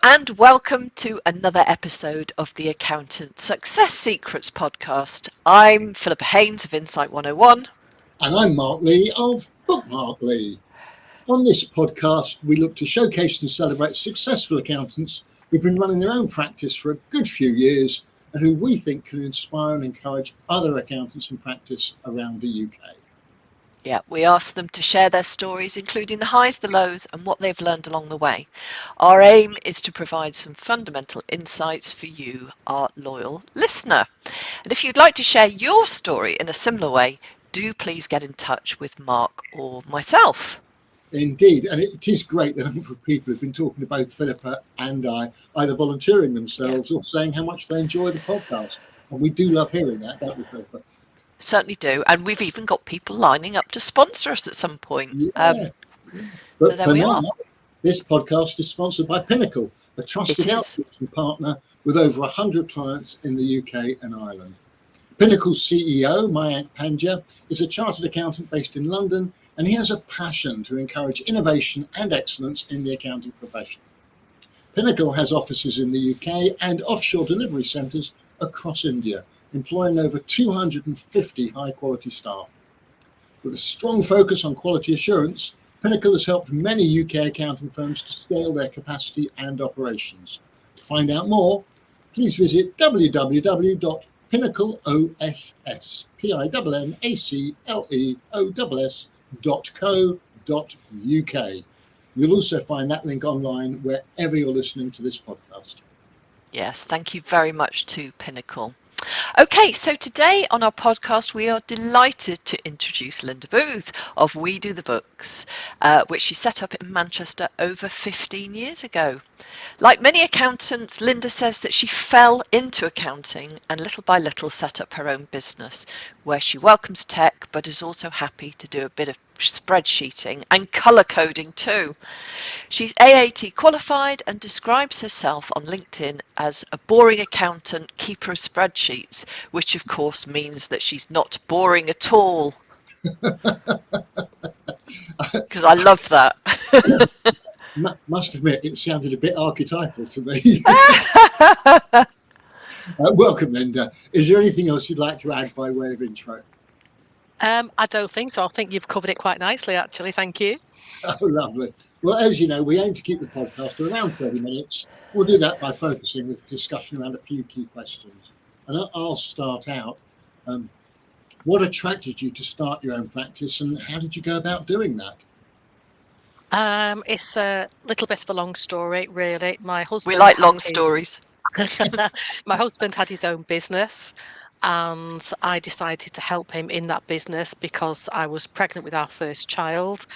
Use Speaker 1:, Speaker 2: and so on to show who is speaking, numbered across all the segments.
Speaker 1: and welcome to another episode of the Accountant Success Secrets podcast. I'm Philippa Haynes of Insight 101.
Speaker 2: And I'm Mark Lee of Bookmark Lee. On this podcast, we look to showcase and celebrate successful accountants who've been running their own practice for a good few years and who we think can inspire and encourage other accountants in practice around the UK.
Speaker 1: Yeah, we ask them to share their stories, including the highs, the lows, and what they've learned along the way. Our aim is to provide some fundamental insights for you, our loyal listener. And if you'd like to share your story in a similar way, do please get in touch with Mark or myself.
Speaker 2: Indeed, and it is great that a number of people have been talking to both Philippa and I, either volunteering themselves or saying how much they enjoy the podcast. And we do love hearing that, don't we, Philippa?
Speaker 1: Certainly do, and we've even got people lining up to sponsor us at some point.
Speaker 2: But
Speaker 1: so there
Speaker 2: for
Speaker 1: we
Speaker 2: now,
Speaker 1: are.
Speaker 2: This podcast is sponsored by Pinnacle, a trusted outsourcing partner with over 100 clients in the UK and Ireland. Pinnacle's CEO, Mayank Pandya, is a chartered accountant based in London, and he has a passion to encourage innovation and excellence in the accounting profession. Pinnacle has offices in the UK and offshore delivery centres across India, employing over 250 high-quality staff. With a strong focus on quality assurance, Pinnacle has helped many UK accounting firms to scale their capacity and operations. To find out more, please visit www.pinnacleoss.co.uk. You'll also find that link online wherever you're listening to this podcast.
Speaker 1: Yes, thank you very much to Pinnacle. Okay, so today on our podcast, we are delighted to introduce Linda Booth of We Do the Books, which she set up in Manchester over 15 years ago. Like many accountants, Linda says that she fell into accounting and little by little set up her own business, where she welcomes tech but is also happy to do a bit of spreadsheeting and colour coding too. She's AAT qualified and describes herself on LinkedIn as a boring accountant, keeper of spreadsheets, which of course means that she's not boring at all. Because I love that.
Speaker 2: Must admit, it sounded a bit archetypal to me. Welcome, Linda. Is there anything else you'd like to add by way of intro?
Speaker 3: I don't think so. I think you've covered it quite nicely, actually. Thank you.
Speaker 2: Oh, lovely. Well, as you know, we aim to keep the podcast to around 30 minutes. We'll do that by focusing the discussion around a few key questions. And I'll start out. What attracted you to start your own practice and how did you go about doing that?
Speaker 3: It's a little bit of a long story, really. My husband.
Speaker 1: We like long stories.
Speaker 3: My husband had his own business, and I decided to help him in that business because I was pregnant with our first child.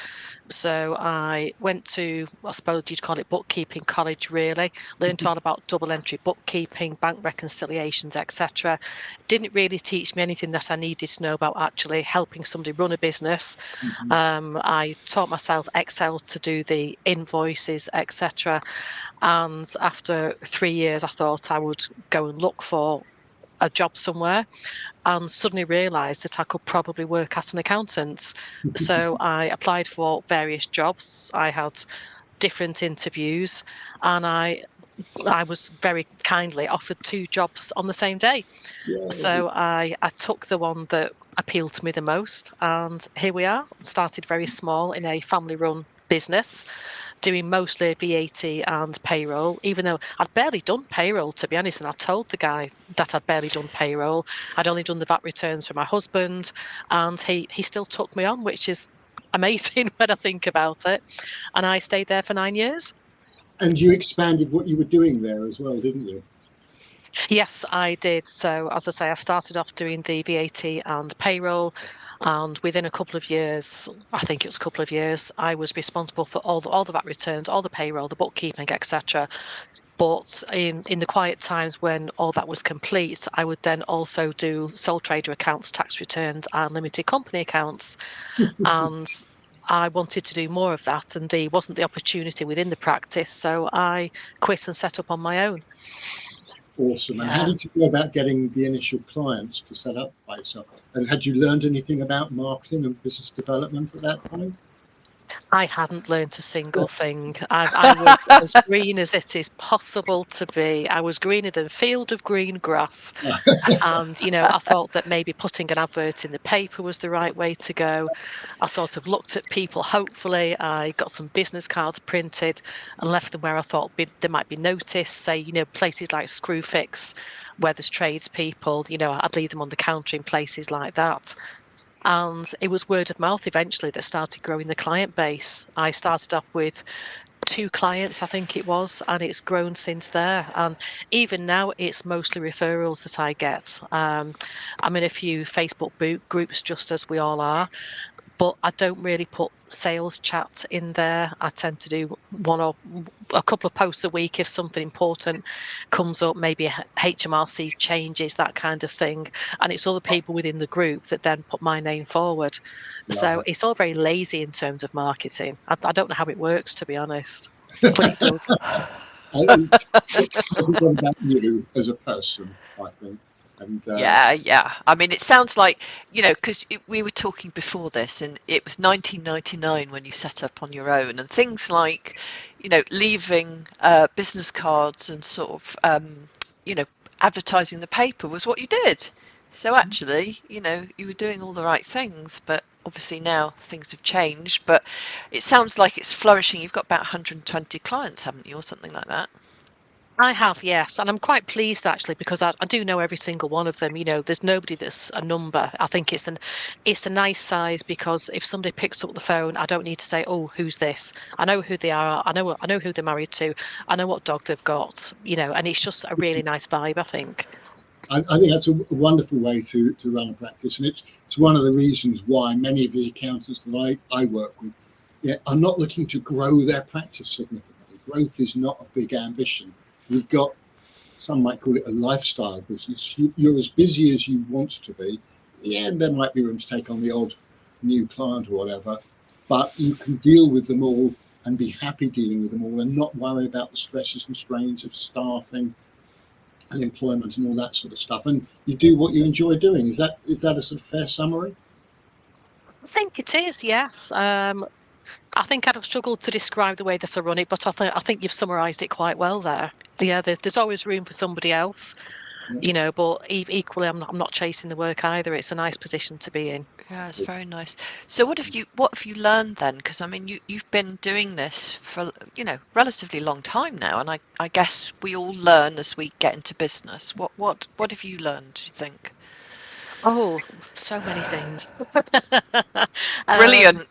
Speaker 3: So I went to, I suppose you'd call it bookkeeping college, really. Learned all about double entry bookkeeping, bank reconciliations, etc. Didn't really teach me anything that I needed to know about actually helping somebody run a business. I taught myself Excel to do the invoices, etc. And after 3 years, I thought I would go and look for a job somewhere, and suddenly realised that I could probably work as an accountant. So I applied for various jobs. I had different interviews, and I was very kindly offered 2 jobs on the same day. Yeah. So I took the one that appealed to me the most, and here we are. Started very small in a family-run business, doing mostly VAT and payroll, even though I'd barely done payroll, to be honest, and I told the guy that I'd barely done payroll. I'd only done the VAT returns for my husband, and he still took me on, which is amazing when I think about it. And I stayed there for 9 years.
Speaker 2: And you expanded what you were doing there as well, didn't you?
Speaker 3: Yes, I did. So, as I say, I started off doing the VAT and payroll, and within a couple of years, I think it was a couple of years, I was responsible for all the VAT returns, all the payroll, the bookkeeping, etc. But in the quiet times when all that was complete, I would then also do sole trader accounts, tax returns, and limited company accounts. And I wanted to do more of that, and there wasn't the opportunity within the practice, so I quit and set up on my own.
Speaker 2: Awesome. And how did you go about getting the initial clients to set up by yourself? And had you learned anything about marketing and business development at that point?
Speaker 3: I hadn't learnt a single thing. I was as green as it is possible to be. I was greener than field of green grass. And, I thought that maybe putting an advert in the paper was the right way to go. I sort of looked at people, hopefully. I got some business cards printed and left them where I thought they might be noticed. Say, places like Screwfix, where there's tradespeople, I'd leave them on the counter in places like that. And it was word of mouth eventually that started growing the client base. I started off with 2 clients, I think it was, and it's grown since there. And even now, it's mostly referrals that I get. I'm in a few Facebook groups, just as we all are, but I don't really put sales chat in there. I tend to do one or a couple of posts a week if something important comes up, maybe HMRC changes, that kind of thing. And it's other people within the group that then put my name forward. So it's all very lazy in terms of marketing. I don't know how it works, to be honest, but it does.
Speaker 2: It's what about you as a person, I think. And
Speaker 1: Yeah. I mean, it sounds like, because we were talking before this, and it was 1999 when you set up on your own, and things like, leaving business cards and sort of, advertising the paper was what you did. So actually, you were doing all the right things, but obviously now things have changed. But it sounds like it's flourishing. You've got about 120 clients, haven't you, or something like that?
Speaker 3: I have, yes. And I'm quite pleased actually because I do know every single one of them. There's nobody that's a number. I think it's a nice size because if somebody picks up the phone, I don't need to say, "Oh, who's this?" I know who they are. I know who they're married to. I know what dog they've got, and it's just a really nice vibe, I think.
Speaker 2: I think that's a wonderful way to run a practice, and it's one of the reasons why many of the accountants that I work with, are not looking to grow their practice significantly. Growth is not a big ambition. You've got, some might call it a lifestyle business. You're as busy as you want to be. Yeah, there might be room to take on the odd new client or whatever, but you can deal with them all and be happy dealing with them all and not worry about the stresses and strains of staffing and employment and all that sort of stuff. And you do what you enjoy doing. Is that a sort of fair summary?
Speaker 3: I think it is, yes. I think I'd have struggled to describe the way that I run it, but I think you've summarised it quite well there. Yeah, there's always room for somebody else. But equally, I'm not chasing the work either. It's a nice position to be in.
Speaker 1: Yeah, it's very nice. So what have you learned then? Because I mean, you've been doing this for, relatively long time now, and I guess we all learn as we get into business. What have you learned, do you think?
Speaker 3: Oh, so many things. um,
Speaker 1: Brilliant.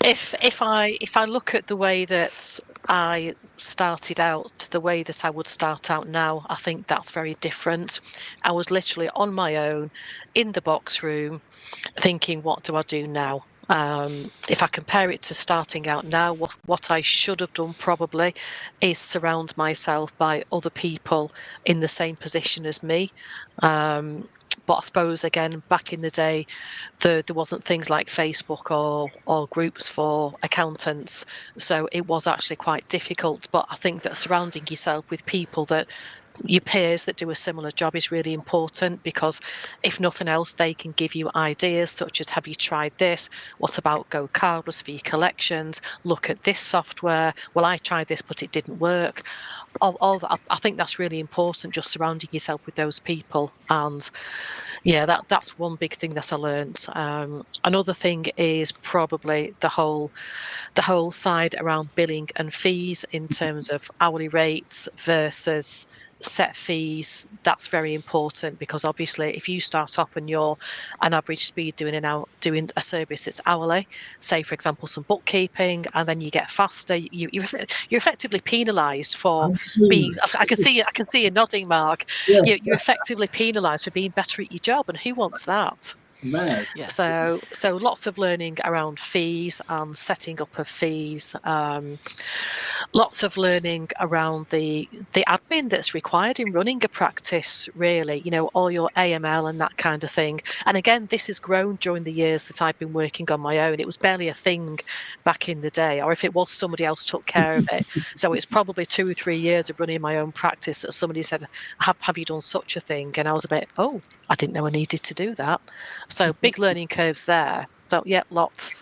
Speaker 3: if I look at the way that I started out to the way that I would start out now, I think that's very different. I was literally on my own in the box room thinking, what do I do now? If I compare it to starting out now, what I should have done probably is surround myself by other people in the same position as me. But I suppose again, back in the day, there wasn't things like Facebook or groups for accountants, so it was actually quite difficult. But I think that surrounding yourself with people that your peers that do a similar job is really important because if nothing else they can give you ideas such as, have you tried this, what about go cardless for your collections, look at this software, well I tried this but it didn't work. All that, I think that's really important, just surrounding yourself with those people. And yeah, that's one big thing that I learned. Another thing is probably the whole side around billing and fees in terms of hourly rates versus set fees. That's very important because obviously if you start off and you're an average speed doing a service that's hourly, say for example some bookkeeping, and then you get faster, you're effectively penalised for being. I can see you nodding, Mark.
Speaker 2: Yeah,
Speaker 3: You're effectively penalised for being better at your job, and who wants that?
Speaker 2: mad.
Speaker 1: Yeah.
Speaker 3: So lots of learning around fees and setting up of fees. Lots of learning around the admin that's required in running a practice, really, all your AML and that kind of thing. And again, this has grown during the years that I've been working on my own. It was barely a thing back in the day, or if it was, somebody else took care of it. So it's probably 2 or 3 years of running my own practice that somebody said, have you done such a thing? And I was a bit, oh, I didn't know I needed to do that. So big learning curves there. So yeah, lots.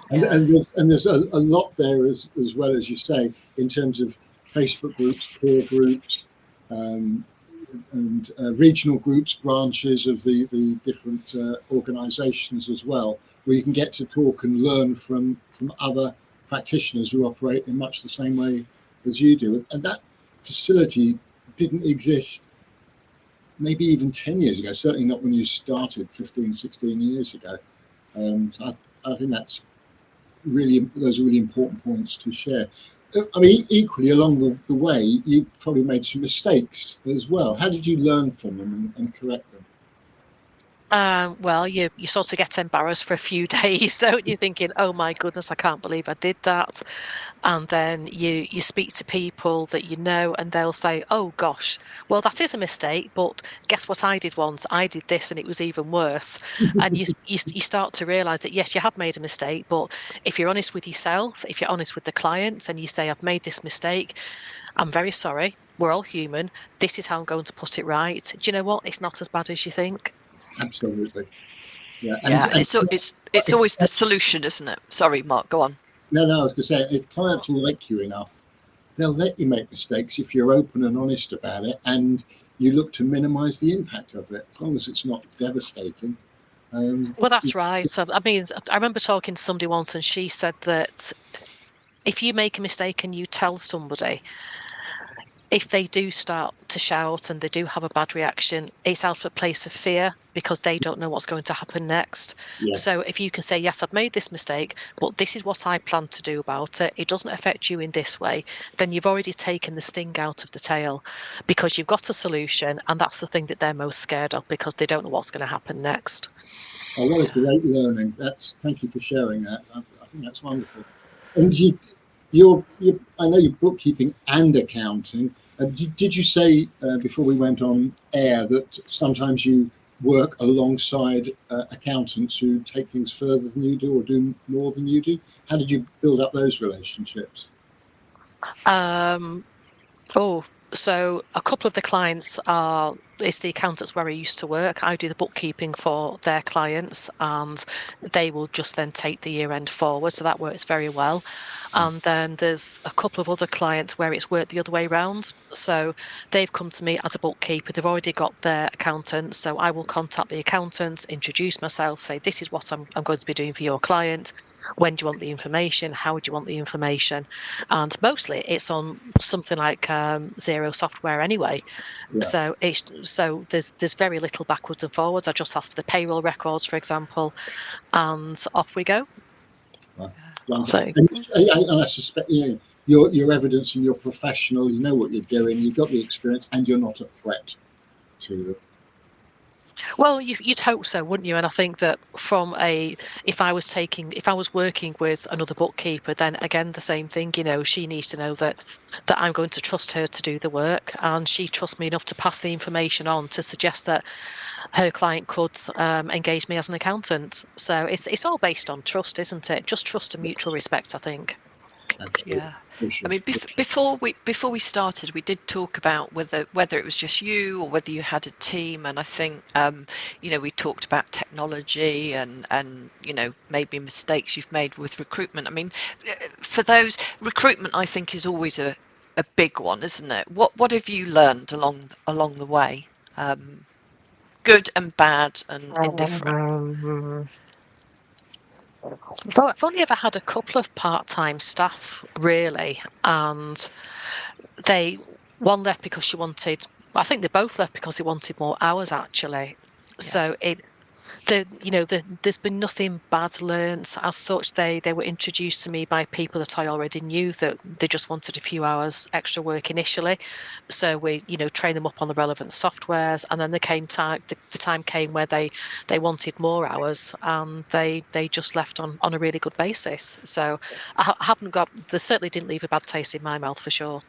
Speaker 2: And there's a lot there as well, as you say, in terms of Facebook groups, peer groups, and regional groups, branches of the different organisations as well, where you can get to talk and learn from other practitioners who operate in much the same way as you do. And that facility didn't exist maybe even 10 years ago, certainly not when you started 15, 16 years ago. So I think those are really important points to share. I mean, equally along the way, you probably made some mistakes as well. How did you learn from them and correct them?
Speaker 3: Well, you sort of get embarrassed for a few days, don't you? Thinking, "Oh my goodness, I can't believe I did that." And then you speak to people that you know, and they'll say, "Oh gosh, well that is a mistake, but guess what I did once? I did this, and it was even worse." And you start to realise that yes, you have made a mistake, but if you're honest with yourself, if you're honest with the client, and you say, "I've made this mistake, I'm very sorry. We're all human. This is how I'm going to put it right." Do you know what? It's not as bad as you think.
Speaker 2: Absolutely. Yeah.
Speaker 1: Yeah, and it's always the solution, isn't it? Sorry, Mark, go on.
Speaker 2: No, I was going to say, if clients like you enough, they'll let you make mistakes if you're open and honest about it, and you look to minimise the impact of it, as long as it's not devastating.
Speaker 3: Well, that's right. So, I mean, I remember talking to somebody once, and she said that if you make a mistake and you tell somebody, if they do start to shout and they do have a bad reaction, it's out of a place of fear because they don't know what's going to happen next.
Speaker 2: Yeah.
Speaker 3: So if you can say, yes, I've made this mistake, but this is what I plan to do about it, it doesn't affect you in this way, then you've already taken the sting out of the tail because you've got a solution, and that's the thing that they're most scared of because they don't know what's going to happen next.
Speaker 2: Oh, what a great learning. Thank you for sharing that. I think that's wonderful. And I know you're bookkeeping and accounting. Did you say before we went on air that sometimes you work alongside accountants who take things further than you do or do more than you do? How did you build up those relationships?
Speaker 3: So a couple of the clients it's the accountants where I used to work. I do the bookkeeping for their clients, and they will just then take the year end forward. So that works very well. And then there's a couple of other clients where it's worked the other way around. So they've come to me as a bookkeeper. They've already got their accountant. So I will contact the accountant, introduce myself, say, this is what I'm going to be doing for your client. When do you want the information? How would you want the information? And mostly it's on something like Xero software anyway.
Speaker 2: Yeah.
Speaker 3: So there's very little backwards and forwards. I just ask for the payroll records, for example, and off we go.
Speaker 2: Well,
Speaker 3: So,
Speaker 2: and I suspect you're evidence and you're professional. You know what you're doing. You've got the experience, and you're not a threat to them.
Speaker 3: well, you'd hope so, wouldn't you? And I think that if I was working with another bookkeeper, then again the same thing. You know, she needs to know that I'm going to trust her to do the work, and she trusts me enough to pass the information on to suggest that her client could engage me as an accountant. So it's all based on trust, isn't it? Just trust and mutual respect, I think.
Speaker 2: Absolutely.
Speaker 1: Yeah.
Speaker 2: Sure.
Speaker 1: I mean, before we started, we did talk about whether it was just you or whether you had a team, and I think we talked about technology and maybe mistakes you've made with recruitment. I mean, for those, recruitment I think is always a big one, isn't it? What have you learned along the way, good and bad and indifferent?
Speaker 3: So I've only ever had a couple of part-time staff, really, and one left because she wanted. I think they both left because they wanted more hours, actually.
Speaker 1: Yeah.
Speaker 3: So there's been nothing bad learnt as such. They were introduced to me by people that I already knew, that they just wanted a few hours extra work initially. So we trained them up on the relevant softwares, and then the time came where they wanted more hours, and they just left on a really good basis. So they certainly didn't leave a bad taste in my mouth, for sure.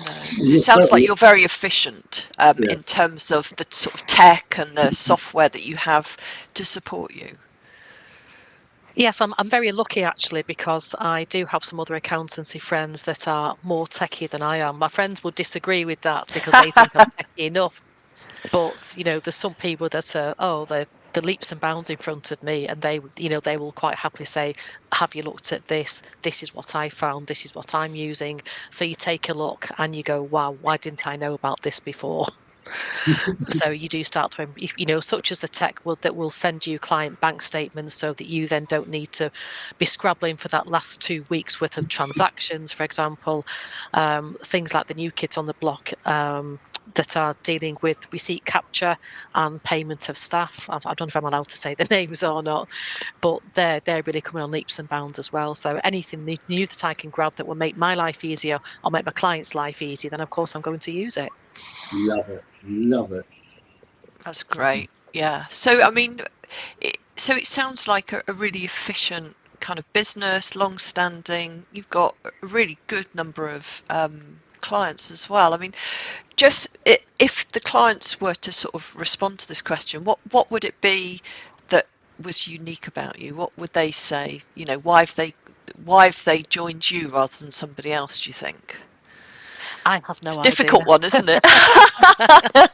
Speaker 1: No, it sounds like you're very efficient in terms of the sort of tech and the software that you have to support you.
Speaker 3: Yes, I'm very lucky actually, because I do have some other accountancy friends that are more techie than I am. My friends would disagree with that because they think I'm techie enough. But there's some people that are they're the leaps and bounds in front of me, and they will quite happily say, have you looked at this? This is what I found, this is what I'm using. So you take a look and you go, wow, why didn't I know about this before? So you do start to, such as the tech that will send you client bank statements, so that you then don't need to be scrabbling for that last 2 weeks worth of transactions, for example. Things like the new kids on the block, that are dealing with receipt capture and payment of staff. I don't know if I'm allowed to say the names or not, but they're really coming on leaps and bounds as well. So anything new that I can grab that will make my life easier or make my client's life easier, then of course I'm going to use it.
Speaker 2: Love it. Love it.
Speaker 1: That's great. Yeah. So, I mean, so it sounds like a really efficient kind of business, long-standing. You've got a really good number of clients as well. I mean, just if the clients were to sort of respond to this question, what would it be that was unique about you? What would they say? Why have they joined you rather than somebody else, do you think?
Speaker 3: I have no
Speaker 1: It's a
Speaker 3: idea.
Speaker 1: difficult one, isn't it?
Speaker 3: I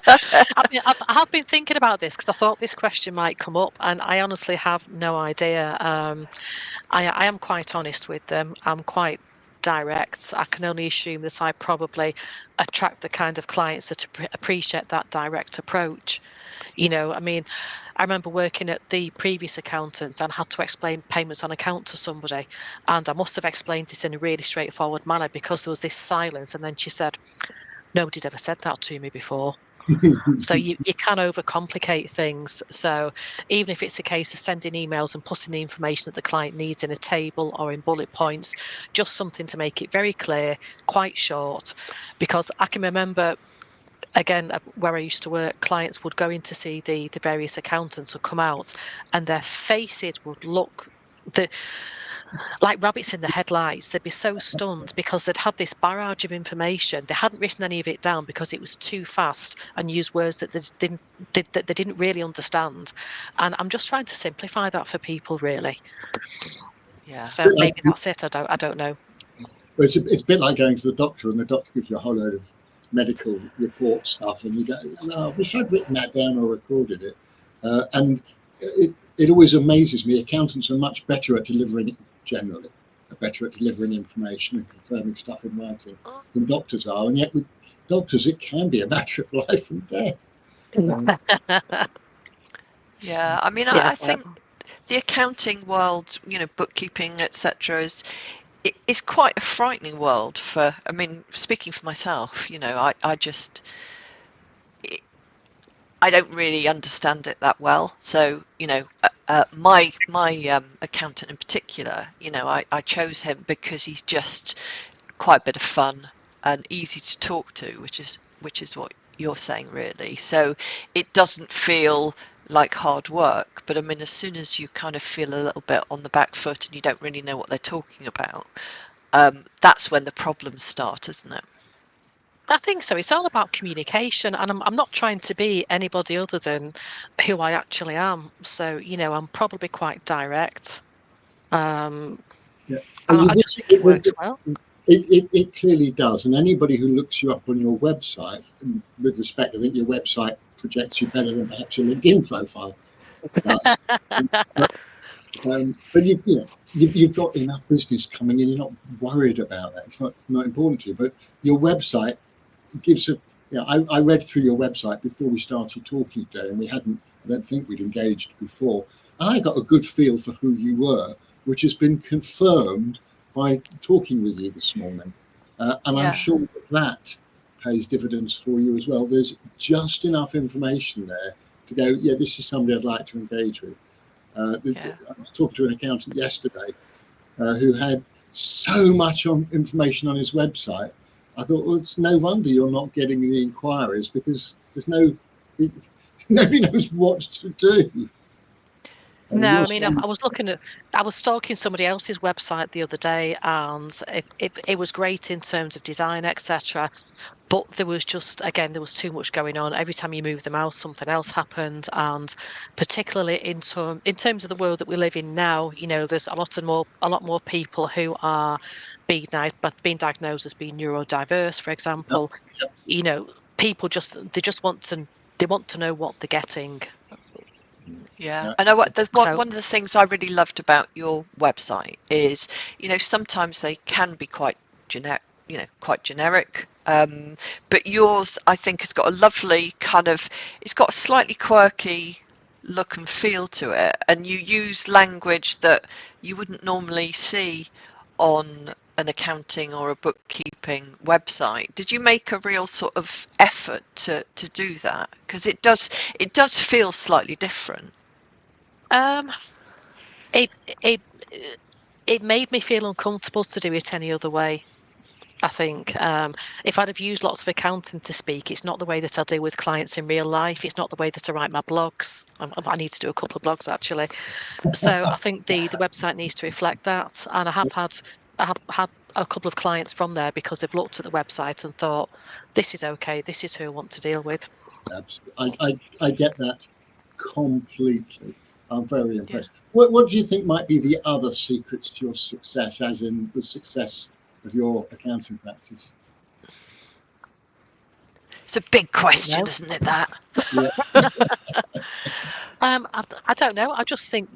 Speaker 3: have been thinking about this because I thought this question might come up, and I honestly have no idea. I am quite honest with them. I'm quite direct. I can only assume that I probably attract the kind of clients that appreciate that direct approach. I mean, I remember working at the previous accountant and had to explain payments on account to somebody. And I must have explained this in a really straightforward manner because there was this silence. And then she said, nobody's ever said that to me before. So you can overcomplicate things. So even if it's a case of sending emails and putting the information that the client needs in a table or in bullet points, just something to make it very clear, quite short. Because I can remember, again, where I used to work, clients would go in to see the various accountants, would come out, and their faces would look like rabbits in the headlights. They'd be so stunned because they'd had this barrage of information. They hadn't written any of it down because it was too fast and used words that they didn't really understand. And I'm just trying to simplify that for people, really.
Speaker 1: Yeah.
Speaker 3: So maybe that's it. I don't know.
Speaker 2: But it's a bit like going to the doctor, and the doctor gives you a whole load of medical report stuff, and you go, "No, I wish I'd written that down or recorded it." And it always amazes me. Accountants are much better at delivering it generally, are better at delivering information and confirming stuff in writing than doctors are. And yet with doctors, it can be a matter of life and death.
Speaker 1: Yeah, I mean,
Speaker 3: Yeah.
Speaker 1: I think the accounting world, bookkeeping, etc., is quite a frightening world I mean, speaking for myself, I don't really understand it that well. So, my accountant in particular, I chose him because he's just quite a bit of fun and easy to talk to, which is what you're saying, really. So it doesn't feel like hard work, but I mean, as soon as you kind of feel a little bit on the back foot and you don't really know what they're talking about, that's when the problems start, isn't it?
Speaker 3: I think so. It's all about communication, and I'm not trying to be anybody other than who I actually am. So, I'm probably quite direct.
Speaker 2: Yeah.
Speaker 3: I just think it works well.
Speaker 2: It clearly does. And anybody who looks you up on your website, and with respect, I think your website projects you better than perhaps your LinkedIn profile does. But you've got enough business coming in. You're not worried about that. It's not important to you. But your website gives a. I read through your website before we started talking today, and I don't think we'd engaged before. And I got a good feel for who you were, which has been confirmed by talking with you this morning. And I'm sure that pays dividends for you as well. There's just enough information there to go, yeah, this is somebody I'd like to engage with. I was talking to an accountant yesterday who had so much information on his website. I thought, well, it's no wonder you're not getting the inquiries, because nobody knows what to do.
Speaker 3: No, I mean, I was stalking somebody else's website the other day, and it was great in terms of design, etc. But there was too much going on. Every time you move the mouse, something else happened, and particularly in terms of the world that we live in now, there's a lot more people who are being diagnosed as being neurodiverse, for example. People want to know what they're getting.
Speaker 1: Yeah,
Speaker 2: Yeah.
Speaker 1: I know what
Speaker 3: So
Speaker 1: one of the things I really loved about your website is, sometimes they can be quite generic, quite generic. But yours, I think, has got a lovely it's got a slightly quirky look and feel to it, and you use language that you wouldn't normally see on an accounting or a bookkeeping website. Did you make a real sort of effort to do that? Because it does feel slightly different.
Speaker 3: um, it it it made me feel uncomfortable to do it any other way. I think if I'd have used lots of accounting to speak, it's not the way that I deal with clients in real life. It's not the way that I write my blogs. I need to do a couple of blogs actually. So I think the website needs to reflect that. And I have had a couple of clients from there because they've looked at the website and thought, this is okay. This is who I want to deal with.
Speaker 2: Absolutely. I get that completely. I'm very
Speaker 1: Yeah.
Speaker 2: impressed. What do you think might be the other secrets to your success, as in the success of your accounting practice?
Speaker 1: It's a big
Speaker 3: I don't
Speaker 1: question,
Speaker 3: know.
Speaker 1: isn't it, that?
Speaker 2: Yeah,
Speaker 3: I don't know. I just think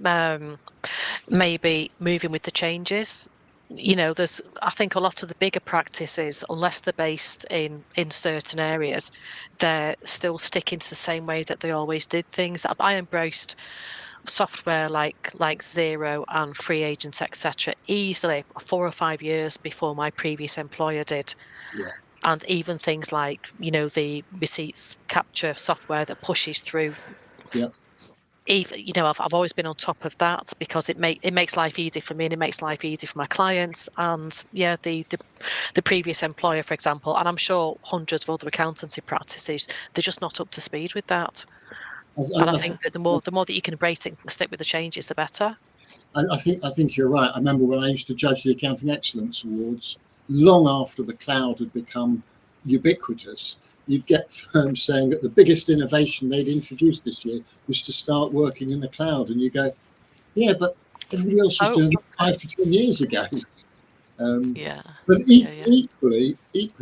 Speaker 3: maybe moving with the changes. I think a lot of the bigger practices, unless they're based in certain areas, they're still sticking to the same way that they always did things. I embraced software like Xero and free agents, etc., easily 4 or 5 years before my previous employer did.
Speaker 2: yeah,
Speaker 3: And even things like, the receipts capture software that pushes through.
Speaker 2: yeah.
Speaker 3: Even, I've always been on top of that because it makes life easy for me and it makes life easy for my clients. And yeah, the previous employer, for example, and I'm sure hundreds of other accountancy practices, they're just not up to speed with that. And I
Speaker 2: I,
Speaker 3: think that the more that you can embrace it and stick with the changes, the better.
Speaker 2: I think you're right. I remember when I used to judge the Accounting Excellence Awards, long after the cloud had become ubiquitous, you'd get firms saying that the biggest innovation they'd introduced this year was to start working in the cloud. And you go, yeah, but everybody else was
Speaker 3: Oh,
Speaker 2: doing it 5 to 10 years ago. Um,
Speaker 1: Yeah,
Speaker 2: but
Speaker 1: yeah.
Speaker 2: equally,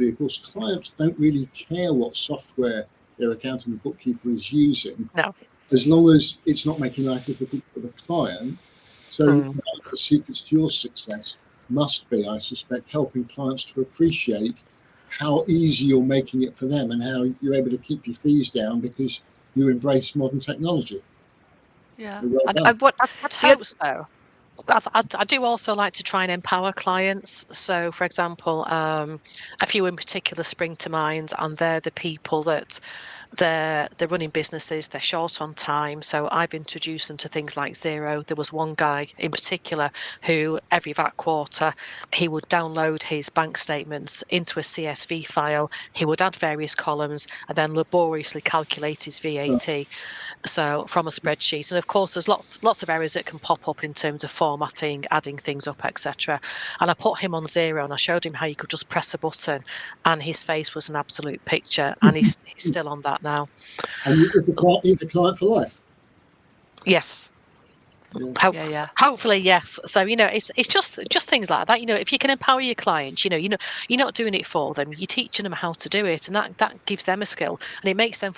Speaker 2: of course, clients don't really care what software their accountant and bookkeeper is using,
Speaker 3: no.
Speaker 2: as long as it's not making life difficult for the client. So
Speaker 3: Mm.
Speaker 2: one of the secrets to your success must be, I suspect, helping clients to appreciate how easy you're making it for them and how you're able to keep your fees down because you embrace modern technology.
Speaker 1: Yeah.
Speaker 2: So well
Speaker 1: I
Speaker 2: done.
Speaker 1: what
Speaker 3: I'd
Speaker 1: the
Speaker 3: hope so. I do also like to try and empower clients. So, for example, a few in particular spring to mind, and they're the people that they're running businesses. They're short on time, so I've introduced them to things like Xero. There was one guy in particular who every VAT quarter he would download his bank statements into a CSV file. He would add various columns and then laboriously calculate his VAT. So from a spreadsheet, and of course there's lots of errors that can pop up in terms of formatting, adding things up, etc. And I put him on Xero and I showed him how you could just press a button and his face was an absolute picture, and he's still on that now.
Speaker 2: And it's a client for life.
Speaker 3: Yes.
Speaker 2: Yeah.
Speaker 1: Yeah.
Speaker 3: Hopefully, yes. So it's just things like that. If you can empower your clients, you're not doing it for them. You're teaching them how to do it, and that gives them a skill, and it makes them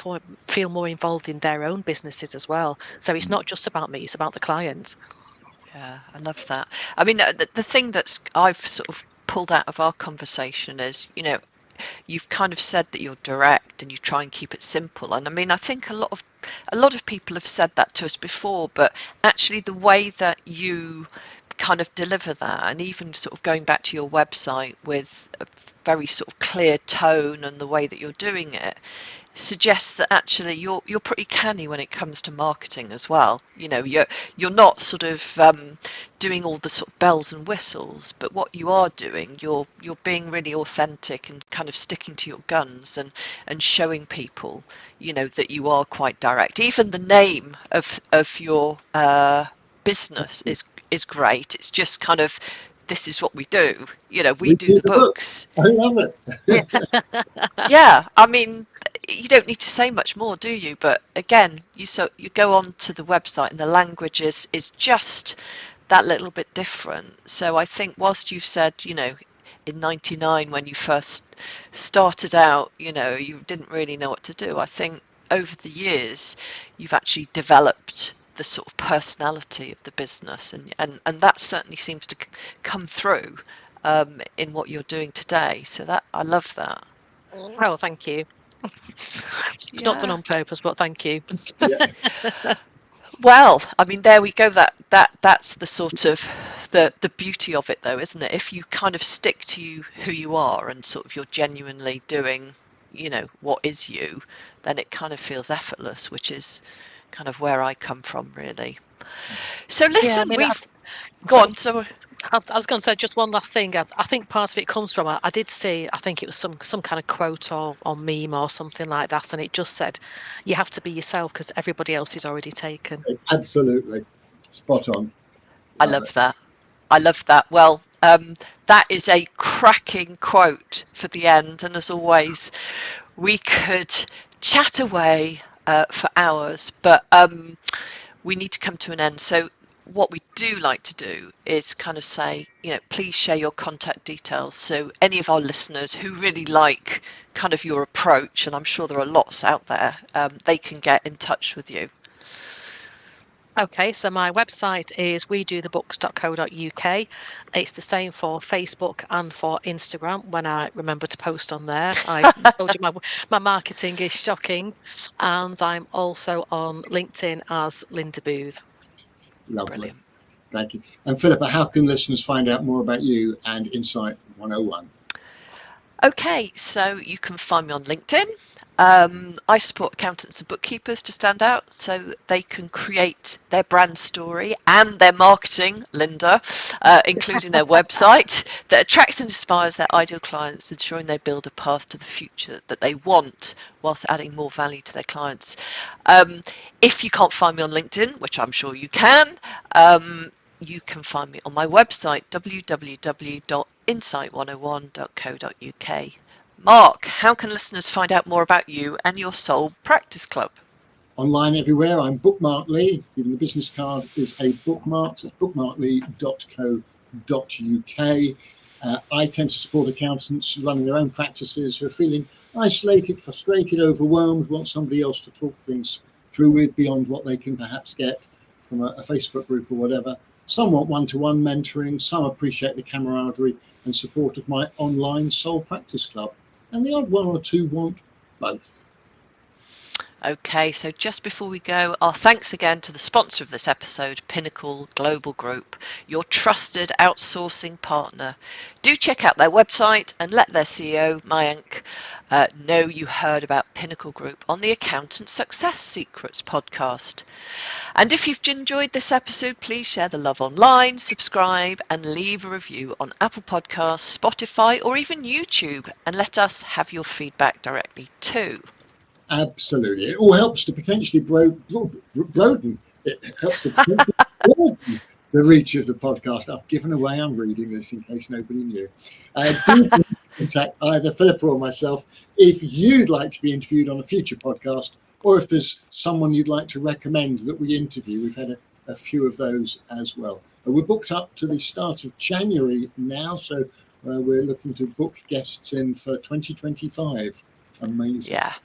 Speaker 3: feel more involved in their own businesses as well. So it's not just about me; it's about the client.
Speaker 1: Yeah, I love that. I mean, the thing that's I've sort of pulled out of our conversation is, you've kind of said that you're direct and you try and keep it simple. And I mean, I think a lot of people have said that to us before, but actually the way that you kind of deliver that, and even sort of going back to your website with a very sort of clear tone and the way that you're doing it, suggests that actually you're pretty canny when it comes to marketing as well. You're not sort of doing all the sort of bells and whistles, but what you are doing, you're being really authentic and kind of sticking to your guns and showing people, that you are quite direct. Even the name of your business is great. It's just kind of, this is what we do. We
Speaker 2: We
Speaker 1: do
Speaker 2: do
Speaker 1: the
Speaker 2: the book.
Speaker 1: books.
Speaker 2: I love
Speaker 3: Yeah.
Speaker 2: it.
Speaker 1: Yeah, I mean, you don't need to say much more, do you? But again, you go on to the website and the language is just that little bit different. So I think whilst you've said, in 99 when you first started out, you didn't really know what to do. I think over the years you've actually developed the sort of personality of the business, and that certainly seems to come through in what you're doing today. So that I love that.
Speaker 3: Oh, thank you. It's not done
Speaker 1: Yeah.
Speaker 3: on purpose, but thank you.
Speaker 2: Yeah.
Speaker 1: Well, I mean, there we go. That's the sort of the beauty of it, though, isn't it? If you kind of stick to who you are and sort of you're genuinely doing, what is you, then it kind of feels effortless, which is kind of where I come from, really. So
Speaker 3: Yeah, I
Speaker 1: listen,
Speaker 3: mean,
Speaker 1: we've gone. So
Speaker 3: I was going to say just one last thing. I think part of it comes from, I did see, I think it was some kind of quote or meme or something like that, and it just said, you have to be yourself because everybody else is already taken.
Speaker 2: Absolutely. Spot on.
Speaker 1: I
Speaker 2: Love
Speaker 1: love
Speaker 2: it.
Speaker 1: that. I love that. Well, that is a cracking quote for the end, and as always, we could chat away for hours, but we need to come to an end. So what we do like to do is kind of say, please share your contact details. So any of our listeners who really like kind of your approach, and I'm sure there are lots out there, they can get in touch with you.
Speaker 3: Okay, so my website is wedothebooks.co.uk. It's the same for Facebook and for Instagram when I remember to post on there. I told you my marketing is shocking. And I'm also on LinkedIn as Linda Booth.
Speaker 2: Lovely.
Speaker 1: Brilliant.
Speaker 2: Thank you. And Philippa, how can listeners find out more about you and Insight 101?
Speaker 1: Okay, so you can find me on LinkedIn. I support accountants and bookkeepers to stand out so they can create their brand story and their marketing, Linda, including their website, that attracts and inspires their ideal clients, ensuring they build a path to the future that they want whilst adding more value to their clients. If you can't find me on LinkedIn, which I'm sure you can find me on my website, www.insight101.co.uk. Mark, how can listeners find out more about you and your Soul Practice Club?
Speaker 2: Online everywhere. I'm Bookmarkly. Even the business card is a bookmark. So it's bookmarkly.co.uk. I tend to support accountants running their own practices who are feeling isolated, frustrated, overwhelmed, want somebody else to talk things through with beyond what they can perhaps get from a Facebook group or whatever. Some want one-to-one mentoring. Some appreciate the camaraderie and support of my online Soul Practice Club. And the odd one or two want both.
Speaker 1: Okay, so just before we go, our thanks again to the sponsor of this episode, Pinnacle Global Group, your trusted outsourcing partner. Do check out their website and let their CEO, Mayank, know you heard about Pinnacle Group on the Accountant Success Secrets podcast. And if you've enjoyed this episode, please share the love online, subscribe, and leave a review on Apple Podcasts, Spotify, or even YouTube, and let us have your feedback directly too.
Speaker 2: Absolutely. It all helps to potentially broaden. It helps to potentially broaden the reach of the podcast. I've given away I'm reading this in case nobody knew. Do contact either Philippa or myself if you'd like to be interviewed on a future podcast, or if there's someone you'd like to recommend that we interview. We've had a few of those as well. We're booked up to the start of January now, so we're looking to book guests in for 2025. Amazing.
Speaker 1: Yeah.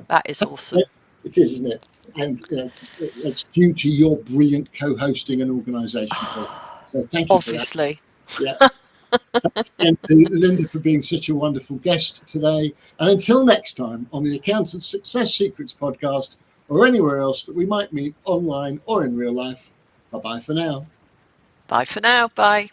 Speaker 1: That is awesome.
Speaker 2: It is, isn't it? And it's due to your brilliant co-hosting and organisation. So thank you
Speaker 1: Obviously.
Speaker 2: for that. Yeah. Thanks again to Linda for being such a wonderful guest today. And until next time on the Accountant Success Secrets podcast or anywhere else that we might meet online or in real life, bye-bye for now.
Speaker 1: Bye for now. Bye.